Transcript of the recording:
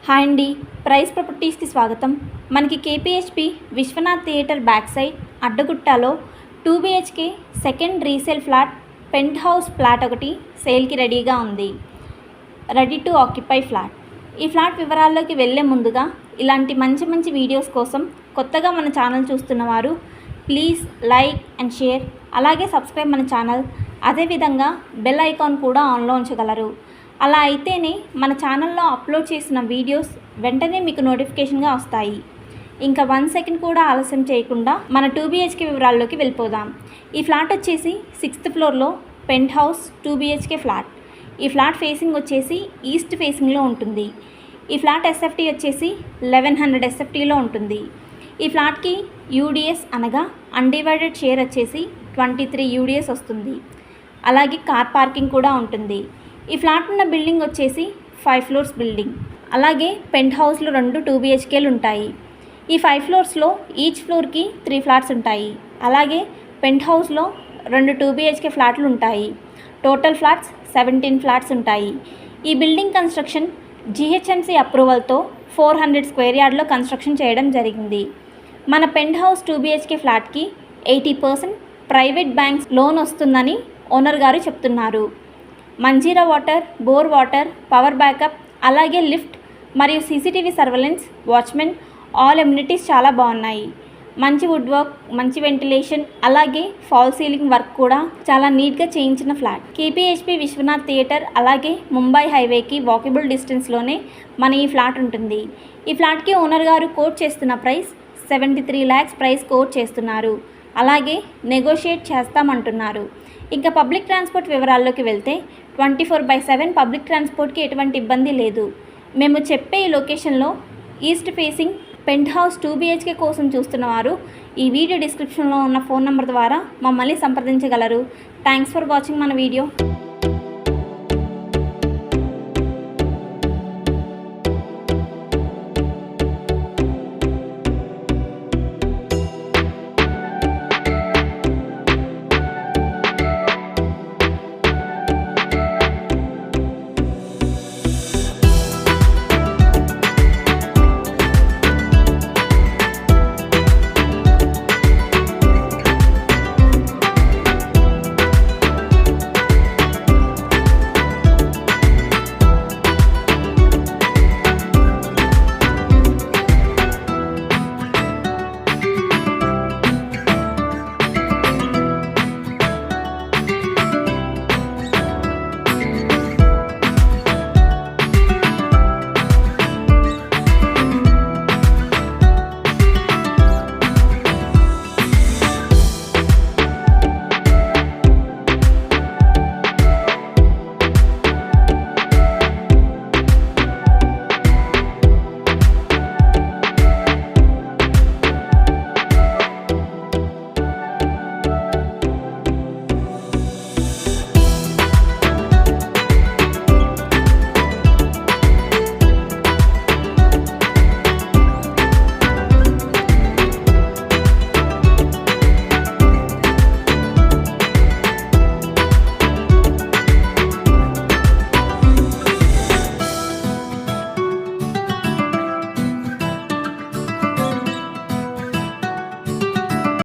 Hi అండి, price ప్రాపర్టీస్కి స్వాగతం. మనకి KPHB Vishwanath theatre back side అడ్డగుట్టలో 2 BHK second resale flat penthouse flat ఒకటి సేల్కి రెడీగా ఉంది. Ready to occupy flat. ఈ ఫ్లాట్ వివరాల్లోకి వెళ్ళే ముందుగా ఇలాంటి మంచి మంచి వీడియోస్ కోసం కొత్తగా మన ఛానల్ చూస్తున్నవారు ప్లీజ్ లైక్ అండ్ షేర్, అలాగే సబ్స్క్రైబ్ మన ఛానల్. అదేవిధంగా బెల్ ఐకాన్ కూడా ఆన్లో ఉంచగలరు. అలా అయితేనే మన ఛానల్లో అప్లోడ్ చేసిన వీడియోస్ వెంటనే మీకు నోటిఫికేషన్గా వస్తాయి. ఇంకా 1 సెకండ్ కూడా ఆలస్యం చేయకుండా మన 2 BHK వివరాల్లోకి వెళ్ళిపోదాం. ఈ ఫ్లాట్ వచ్చేసి 6th ఫ్లోర్లో పెంట్ హౌస్ 2 BHK ఫ్లాట్. ఈ ఫ్లాట్ ఫేసింగ్ వచ్చేసి ఈస్ట్ ఫేసింగ్లో ఉంటుంది. ఈ ఫ్లాట్ ఎస్ఎఫ్టీ వచ్చేసి 1100 SFTలో ఉంటుంది. ఈ ఫ్లాట్కి UDS అనగా అన్డివైడెడ్ షేర్ వచ్చేసి 23 UDS వస్తుంది. అలాగే కార్ పార్కింగ్ కూడా ఉంటుంది. ఈ ఫ్లాట్ ఉన్న బిల్డింగ్ వచ్చేసి 5 floors బిల్డింగ్. అలాగే పెంట్ హౌస్లో 2 2 BHKలు ఉంటాయి. ఈ 5 floors ఈచ్ ఫ్లోర్కి 3 ఫ్లాట్స్ ఉంటాయి. అలాగే పెంట్ హౌస్లో 2 2 BHK ఫ్లాట్లు ఉంటాయి. టోటల్ ఫ్లాట్స్ 17 ఫ్లాట్స్ ఉంటాయి. ఈ బిల్డింగ్ కన్స్ట్రక్షన్ GHMC అప్రూవల్తో 400 స్క్వేర్ యార్డ్లో కన్స్ట్రక్షన్ చేయడం జరిగింది. మన పెంట్ హౌస్ 2 BHK ఫ్లాట్కి 80% ప్రైవేట్ బ్యాంక్స్ లోన్ వస్తుందని ఓనర్ గారు చెప్తున్నారు. Manjeera water, bore water, power backup, అలాగే లిఫ్ట్ మరియు CCTV surveillance, watchmen, all amenities చాలా బాగున్నాయి. మంచి వుడ్ వర్క్, మంచి వెంటిలేషన్, అలాగే ఫాల్ సీలింగ్ వర్క్ కూడా చాలా నీట్గా చేయించిన ఫ్లాట్. కేపీహెచ్పి విశ్వనాథ్ థియేటర్ అలాగే ముంబై హైవేకి వాకబుల్ డిస్టెన్స్లోనే మన ఈ ఫ్లాట్ ఉంటుంది. ఈ ఫ్లాట్కి ఓనర్ గారు కోట్ చేస్తున్న ప్రైస్ 73 lakhs ప్రైస్ కోట్ చేస్తున్నారు. అలాగే నెగోషియేట్ చేస్తామంటున్నారు. ఇంకా పబ్లిక్ ట్రాన్స్పోర్ట్ వివరాల్లోకి వెళ్తే 24/7 పబ్లిక్ ట్రాన్స్పోర్ట్కి ఎటువంటి ఇబ్బంది లేదు. మేము చెప్పే ఈ లొకేషన్లో east facing penthouse 2 BHK కోసం చూస్తున్నవారు ఈ వీడియో డిస్క్రిప్షన్లో ఉన్న ఫోన్ నెంబర్ ద్వారా మమ్మల్ని సంప్రదించగలరు. థ్యాంక్స్ ఫర్ వాచింగ్ మన వీడియో.